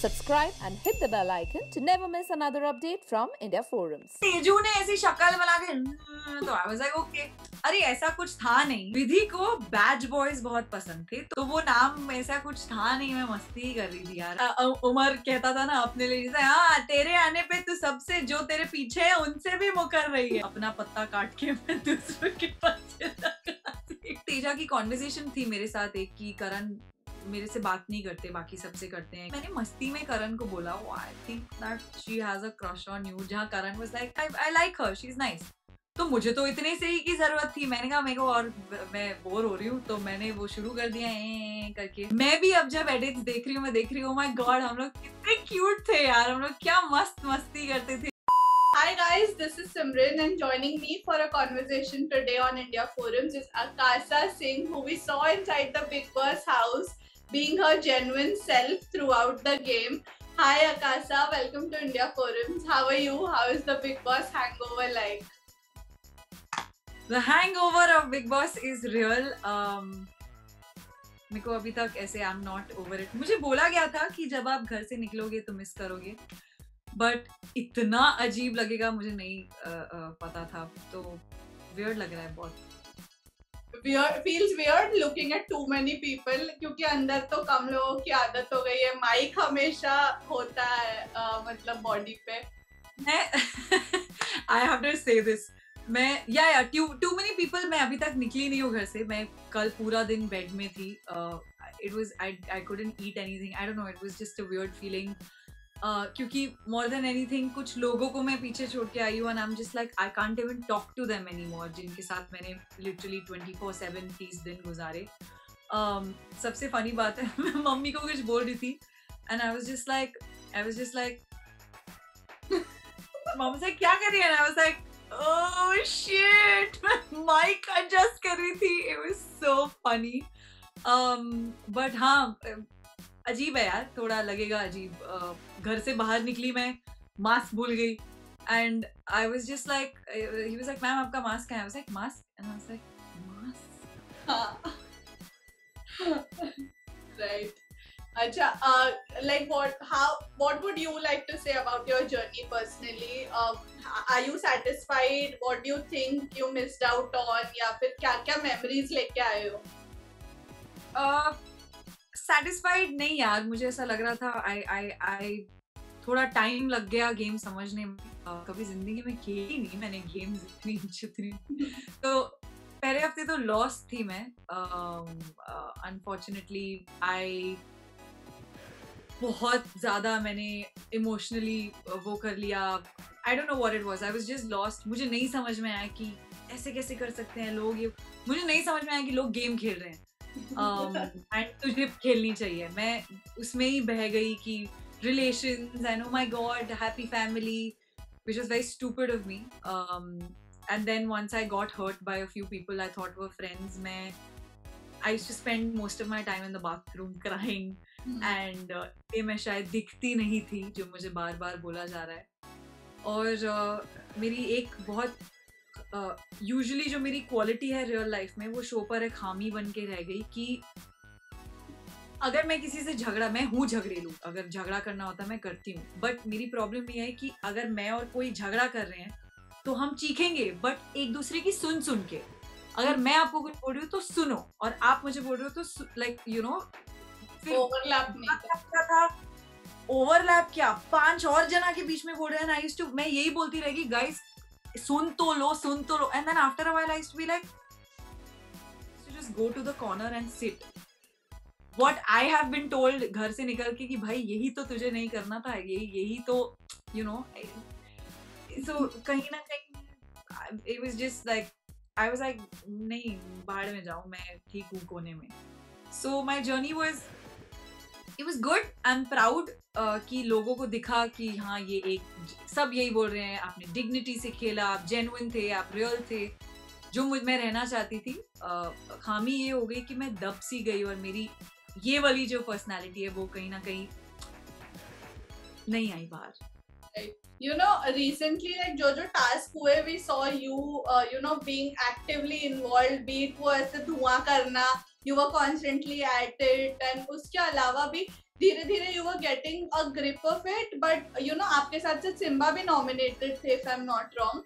subscribe and hit the bell icon to never miss another update from India Forums. Tezu ने ऐसी शक्ल बना के तो I was like okay, अरे ऐसा कुछ था नहीं। विधि को बैच बॉयज बहुत पसंद थे, तो वो नाम ऐसा कुछ था नहीं, मैं मस्ती ही कर रही थी यार। उमर कहता था ना अपने लिए, हाँ तेरे आने पे तू सबसे जो तेरे पीछे है उनसे भी मुकर रही है, अपना पत्ता काट के मैं दूसरों के पत्ते लगाती। तेजा की कॉन्वर्सेशन थी मेरे साथ एक की करण मेरे से बात नहीं करते, बाकी सबसे करते हैं। मैंने मस्ती में करण को बोला I think that she has a crush on you, जहाँ Karan was like I like her, she is nice. तो मुझे तो इतने से ही की जरूरत थी, मैंने कहा मेरे को और मैं बोर हो रही हूँ, तो मैंने वो शुरू कर दिया करके। मैं भी अब जब एडिट्स देख रही हूँ, मैं देख रही हूँ माय गॉड हम लोग कितने क्यूट थे यार, हम लोग क्या मस्त मस्ती करते थे। Hi guys, this is Simran and joining me for a conversation today on India Forums is Akasa Singh, who we saw inside the Bigg Boss house being her genuine self throughout the game. Hi Akasa, welcome to India Forums. How are you? How is the Bigg Boss hangover like? The hangover of Bigg Boss is real. मेरे को अभी तक ऐसे I'm not over it. मुझे बोला गया था कि जब आप घर से निकलोगे तो मिस करोगे, बट इतना अजीब लगेगा मुझे नहीं पता था, तो वियर्ड लग रहा है बहुत। Feels weird looking at too many people क्योंकि अंदर तो कम लोगों की आदत हो गई है, माइक हमेशा होता है मतलब बॉडी पे। मैं I have to say this, मैं too many people, मैं अभी तक निकली नहीं हूँ घर से। मैं कल पूरा दिन बेड में थी। It was I couldn't eat anything. I don't know, it was just a weird feeling. क्योंकि more than anything कुछ लोगों को मैं पीछे छोड़ के आई हूँ and I'm just like I can't even talk to them anymore, जिनके साथ मैंने literally 24/7 30 दिन गुजारे। सबसे funny बात है मैं मम्मी को कुछ बोल रही थी and I was just like mummy से क्या कर रही है, and I was like oh shit, mic adjust कर रही थी। It was so funny. But हाँ अजीब है यार, थोड़ा लगेगा अजीब। घर से बाहर निकली मैं, मास्क भूल गई and I was just like, he was like ma'am आपका मास्क है, आई was like mask and I was like mask. Right. Acha, like what would you like to say about your journey personally? Are you satisfied? What do you think you missed out on? या फिर क्या-क्या memories लेके आए हो? Satisfied नहीं यार, मुझे ऐसा लग रहा था आई थोड़ा टाइम लग गया गेम समझने में। कभी जिंदगी में खेली नहीं मैंने गेम्स इतनी तो पहले हफ्ते तो लॉस थी मैं। अनफॉर्चुनेटली आई बहुत ज्यादा मैंने इमोशनली वो कर लिया। I don't know what it was, I was just lost. मुझे नहीं समझ में आया कि ऐसे कैसे कर सकते हैं लोग ये, मुझे नहीं समझ में आया कि लोग गेम खेल रहे हैं एंड तुझे खेलनी चाहिए। मैं उसमें ही बह गई कि relations and oh my god happy family, which was very stupid of me. And then once I got hurt by a few people I thought were friends, I used to spend most of my time in the bathroom crying and ये मैं शायद दिखती नहीं थी जो मुझे बार बार बोला जा रहा है। और मेरी एक बहुत यूजुअली जो मेरी क्वालिटी है रियल लाइफ में, वो शो पर एक खामी बन के रह गई कि अगर मैं किसी से मैं हूँ झगड़ेलू, अगर झगड़ा करना होता है मैं करती हूँ, बट मेरी प्रॉब्लम ये है कि अगर मैं और कोई झगड़ा कर रहे हैं तो हम चीखेंगे बट एक दूसरे की सुन के। अगर मैं आपको कुछ बोल रही हूँ तो सुनो और आप मुझे बोल रहे हो तो लाइक यू नो, ओवरलैप नहीं था। ओवरलैप क्या, 5 और जना के बीच में बोल रहे हैं। मैं यही बोलती रहेगी गाइस सुन तो लो and then after a while I used to be like just go to the corner and sit. What I have been told घर से निकल के कि भाई यही तो तुझे नहीं करना था, यही तो you know, so कहीं ना कहीं it was just like I was like नहीं बाहर में जाऊँ, मैं ठीक हूँ कोने में। So my journey was good. I'm proud कि लोगों को दिखा कि हाँ ये एक सब यही बोल रहे हैं, आपने डिग्निटी से खेला, आप जेन्युइन थे, आप रियल थे, जो मैं रहना चाहती थी। खामी ये हो गई कि मैं दब सी गई और मेरी ये वाली जो पर्सनालिटी है वो कहीं ना कहीं नहीं आई बाहर। You know, recently like जो टास्क हुए we saw you you know being actively involved, be it वो ऐसे धुआं करना, you were constantly at it, and उसके अलावा भी धीरे धीरे you were getting a grip of it. But you know आपके साथ साथ सिम्बा भी नॉमिनेटेड थे, if I am not wrong.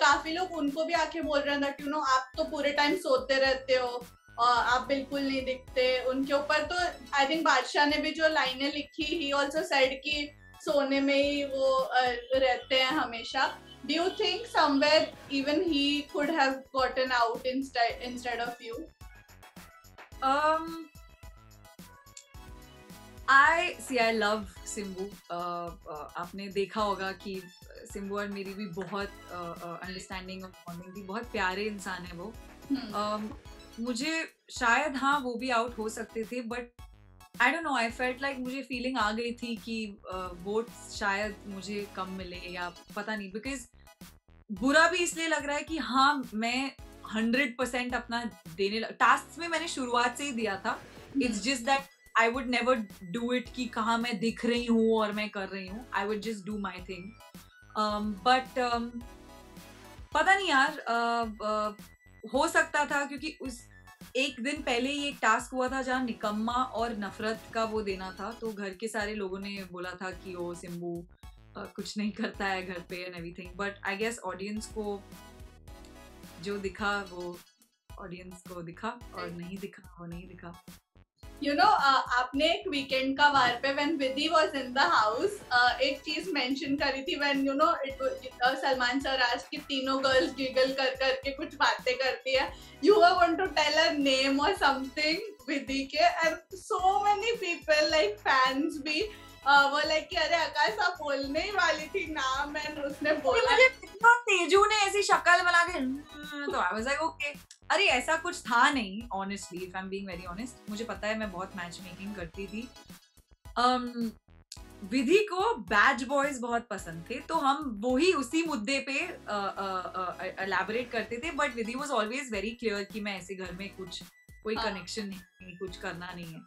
काफी लोग उनको भी आके बोल रहे हैं दैट यू नो आप तो पूरे टाइम सोते रहते हो, आप बिल्कुल नहीं दिखते. उनके ऊपर तो आई थिंक बादशाह ने भी जो लाइनें लिखी, ही ऑल्सो सेड कि सोने में ही वो रहते हैं हमेशा. Do you think somewhere even he could have gotten out instead of you? I love Simbu. आपने देखा होगा कि सिम्बू और मेरी भी बहुत अंडरस्टैंडिंग और बॉन्डिंग थी. बहुत प्यारे इंसान है वो. मुझे शायद हाँ वो भी आउट हो सकते थे, but I don't know, I felt like मुझे फीलिंग आ गई थी कि वोट शायद मुझे कम मिले या पता नहीं. बिकॉज बुरा भी इसलिए लग रहा है कि हाँ मैं 100% अपना देने टास्क में मैंने शुरुआत से ही दिया था. It's just that I would never do it कि कहाँ मैं दिख रही हूँ और मैं कर रही हूँ. I would just do my thing. But पता नहीं यार, हो सकता था क्योंकि उस एक दिन पहले ही एक टास्क हुआ था जहाँ निकम्मा और नफरत का वो देना था. तो घर के सारे लोगों ने बोला था कि ओ सिम्बू कुछ नहीं करता है घर पे and everything. But I guess audience को जो दिखा वो ऑडियंस को दिखा, और नहीं दिखा वो नहीं दिखा. You know, आपने एक वीकेंड का वार पे when Vidhi was in the house, एक चीज मेंशन करी थी when you know Salman sir आज की तीनों गर्ल्स गिगल कर करके कुछ बातें करती है. You were going to tell her name or something Vidhi के, and so many people like fans भी वो लाइक कि अरे आकाश आप बोलने ही वाली थी नाम, एंड उसने बोला. तेजू ने ऐसी शक्ल बना के तो आई वाज लाइक ओके. अरे ऐसा कुछ था नहीं honestly, if I am being very honest. मुझे पता है मैं बहुत मैच मेकिंग करती थी. विधि को बैच बॉयज बहुत पसंद थे, तो हम वही उसी मुद्दे पे एलैबोरेट करते थे. But Vidhi was always very clear कि मैं ऐसे घर में कुछ कोई कनेक्शन नहीं, कुछ करना नहीं है.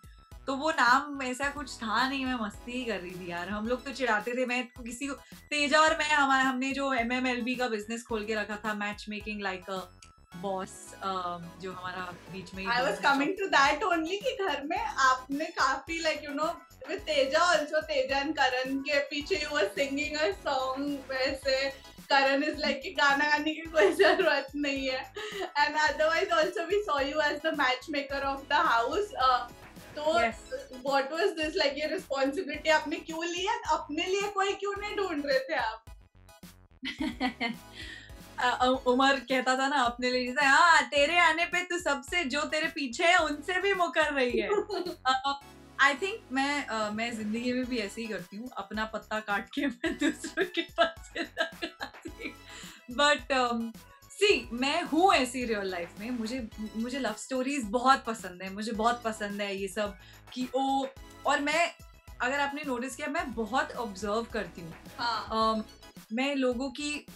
तो वो नाम ऐसा कुछ था नहीं, मैं मस्ती ही कर रही थी यार. हम लोग तो चिढ़ाते थे. मैं किसी को तेजा और मैं हमने जो MMLB का बिजनेस खोल के रखा था, match making like a boss, जो हमारा बीच में. I was coming to that only कि घर में आपने काफी like you know with Teja also, Teja and Karan के पीछे you were singing a song. वैसे Karan is like कि गाना गाने की कोई जरूरत नहीं है. And otherwise also we saw you as the matchmaker of the house. तो what was this like ये responsibility आपने क्यों लिया? अपने लिए कोई क्यों नहीं ढूंढ रहे थे आप? उमर कहता था ना अपने लिए, जैसे हाँ तेरे आने पे तू सबसे जो तेरे पीछे है उनसे भी मुकर रही है. आई थिंक मैं जिंदगी में भी ऐसे ही करती हूँ, अपना पत्ता काट के मैं दूसरों के पास लगाती हूँ. बट सी मैं हूँ ऐसी रियल लाइफ में. मुझे लव स्टोरीज बहुत पसंद है, मुझे बहुत पसंद है ये सब कि ओ. और मैं अगर आपने नोटिस किया मैं बहुत ऑब्जर्व करती हूँ. मैं लोगों की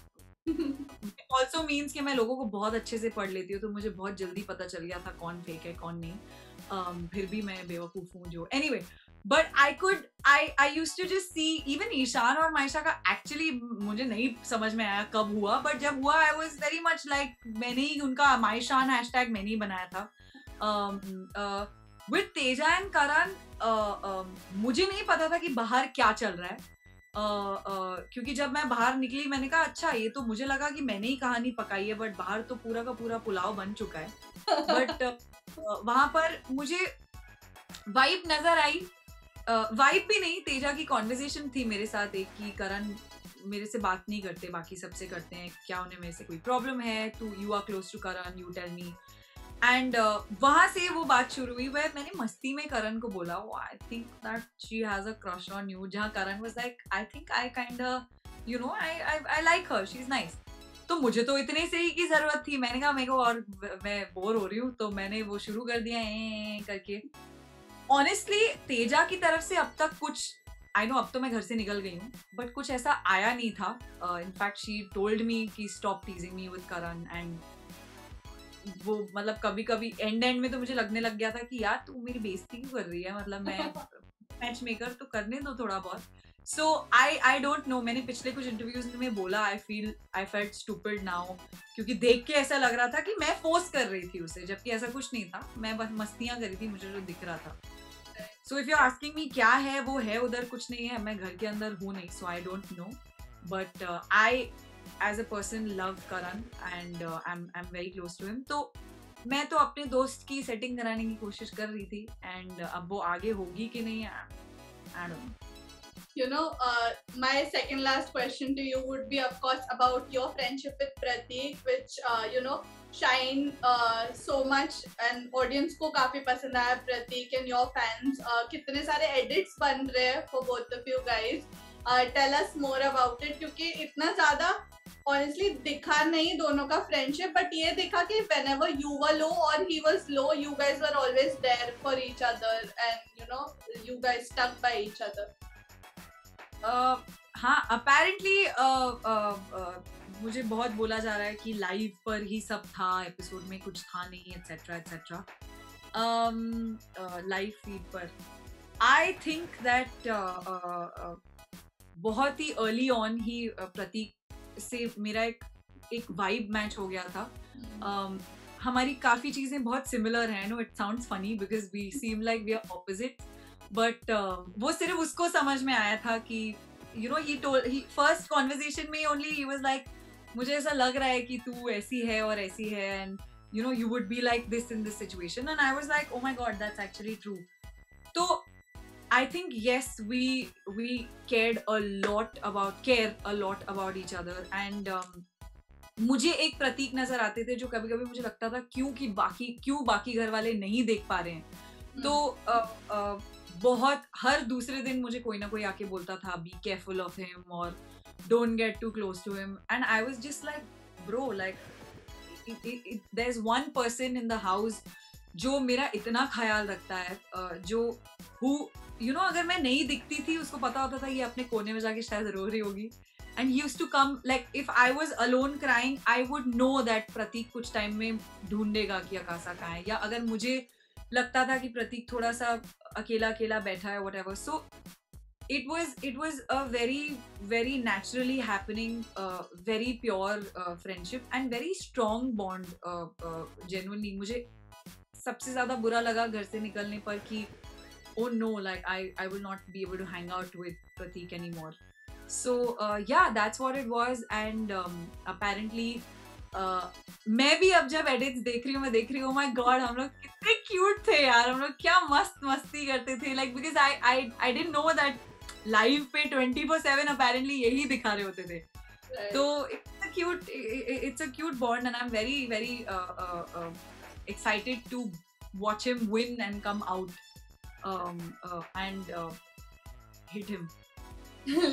also means कि मैं लोगों को बहुत अच्छे से पढ़ लेती हूँ, तो मुझे बहुत जल्दी पता चल गया था कौन फेक है कौन नहीं. फिर भी मैं बेवकूफ हूँ जो. Anyway, but I used to just see even Ishaan और मायशा का एक्चुअली मुझे नहीं समझ में आया कब हुआ, बट जब हुआ I was very much like मैंने ही उनका मायशान hashtag मैंने ही बनाया था. With तेजा एंड करण मुझे नहीं पता था कि बाहर क्या चल रहा है. क्योंकि जब मैं बाहर निकली मैंने कहा अच्छा ये तो मुझे लगा कि मैंने ही कहानी पकाई है, बट बाहर तो पूरा का पूरा पुलाव बन चुका है. बट वहां पर मुझे वाइब नजर आई. वाइब भी नहीं, तेजा की कॉन्वर्सेशन थी मेरे साथ एक कि करण मेरे से बात नहीं करते, बाकी सबसे करते हैं, क्या उन्हें मेरे से कोई प्रॉब्लम है, तू you are close to Karan, you tell me. And वहां से वो बात शुरू हुई. वह मैंने मस्ती में करण को बोला I think that she has a crush on you, जहाँ Karan was like I think I kind you know I like her, she is nice. तो मुझे तो इतने से ही की जरूरत थी. मैंने कहा मेरे को और मैं बोर हो रही हूँ, तो मैंने वो शुरू कर दिया करके. ऑनेस्टली तेजा की तरफ से अब तक कुछ, आई नो अब तो मैं घर से निकल गई हूँ, बट कुछ ऐसा आया नहीं था. इनफैक्ट शी टोल्ड मी कि stop टीजिंग me with Karan. And वो मतलब कभी कभी एंड में तो मुझे लगने लग गया था कि यार तू मेरी बेइज्जती क्यों कर रही है, मतलब मैं मैच मेकर तो करने दो थोड़ा बहुत. सो आई डोंट नो, मैंने पिछले कुछ इंटरव्यूज में बोला आई फेल्ट स्टूपिड नाउ, क्योंकि देख के ऐसा लग रहा था कि मैं फोर्स कर रही थी उसे, जबकि ऐसा कुछ नहीं था. मैं बस मस्तियां कर रही थी, मुझे जो दिख रहा था. So if you're asking me क्या है वो है उधर कुछ नहीं है, मैं घर के अंदर हूँ नहीं, so I don't know. But I as a person love Karan and I'm very close to him. तो मैं तो अपने दोस्त की सेटिंग कराने की कोशिश कर रही थी and अब वो आगे होगी कि नहीं, I don't know. You know, my second last question to you would be, of course, about your friendship with Prateek, which you know, shine so much and audience को काफी पसंद आया Prateek and your fans. कितने सारे edits बन रहे हैं for both of you guys. Tell us more about it, क्योंकि इतना ज़्यादा honestly दिखा नहीं दोनों का friendship, but ये दिखा कि whenever you were low or he was low, you guys were always there for each other and you know, you guys stuck by each other. हाँ, apparently मुझे बहुत बोला जा रहा है कि लाइव पर ही सब था, एपिसोड में कुछ था नहीं, एटसेट्रा एटसेट्रा. लाइव फीड पर आई थिंक दैट बहुत ही अर्ली ऑन ही प्रतीक से मेरा एक वाइब मैच हो गया था. हमारी काफ़ी चीज़ें बहुत सिमिलर हैं. No, it sounds funny because we seem like we are opposite, but वो सिर्फ उसको समझ में आया था कि you know, he first conversation में ओनली ही वाज लाइक, मुझे ऐसा लग रहा है कि तू ऐसी है और ऐसी है and you know you would be like this in this situation, and I was like oh my god that's actually true. तो I think yes we care a lot about each other, and मुझे एक प्रतीक नजर आते थे जो कभी कभी मुझे लगता था क्यों बाकी घर वाले नहीं देख पा रहे हैं. तो बहुत हर दूसरे दिन मुझे कोई ना कोई आके बोलता था बी केयरफुल ऑफ हिम और don't get too close to him, and I was just like bro, like there is one person in the house जो मेरा इतना ख्याल रखता है, जो हु यू नो, अगर मैं नहीं दिखती थी उसको पता होता था ये अपने कोने में जाके शायद रो रही होगी, and he used to come, like if I was alone crying I would know that प्रतीक कुछ टाइम में ढूंढेगा कि आकाशा कहाँ है, या अगर मुझे लगता था कि प्रतीक थोड़ा सा अकेला बैठा है whatever. So it was a very naturally happening very pure friendship and very strong bond. Genuinely मुझे सबसे ज़्यादा बुरा लगा घर से निकलने पर कि oh no, like I will not be able to hang out with Prateek anymore. So yeah, that's what it was, and apparently मैं भी अब जब edits देख रही हूँ my god, हम लोग कितने cute थे यार, हम लोग क्या मस्ती करते थे, like because I didn't know that live पे 24/7 apparently यही दिखा रहे होते थे. So it's a cute bond, and I'm very excited to watch him win and come out and hit him.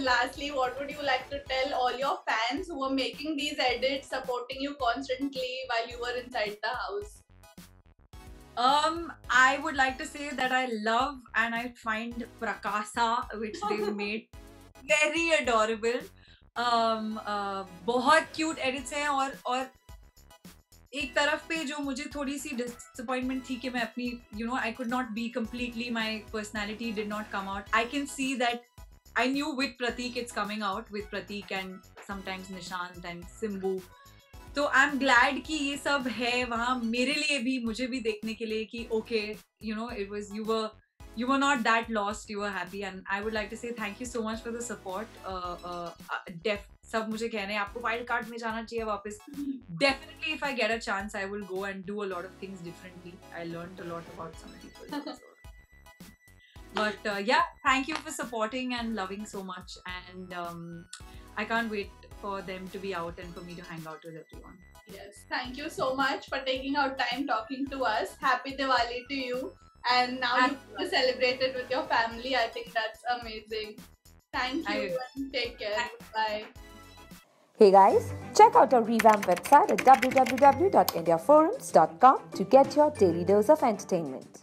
Lastly, what would you like to tell all your fans who are making these edits, supporting you constantly while you were inside the house? I would like to say that I love and I find Prakasa, which they've made, very adorable. बहुत cute edits हैं, और एक तरफ पे जो मुझे थोड़ी सी disappointment थी कि मैं अपनी I could not be completely, my personality did not come out. I can see that I knew with Prateek it's coming out, with Prateek and sometimes Nishant and Simbu. तो I'm glad कि ये सब है वहाँ मेरे लिए भी, मुझे भी देखने के लिए कि okay, it was, you were not that lost, you were happy, and I would like to say thank you so much for the support. सब मुझे कह रहे हैं आपको वाइल्ड कार्ड में जाना चाहिए वापस. Definitely, if I get a chance, I will go and do a lot of things differently. I learned a lot about some people. But yeah, thank you for supporting and loving so much, and I can't wait for them to be out and for me to hang out with everyone. Yes, thank you so much for taking out time talking to us. Happy Diwali to you, and now you can celebrate it with your family. I think that's amazing. Thank you and take care. Bye. Hey guys, check out our revamped website at www.indiaforums.com to get your daily dose of entertainment.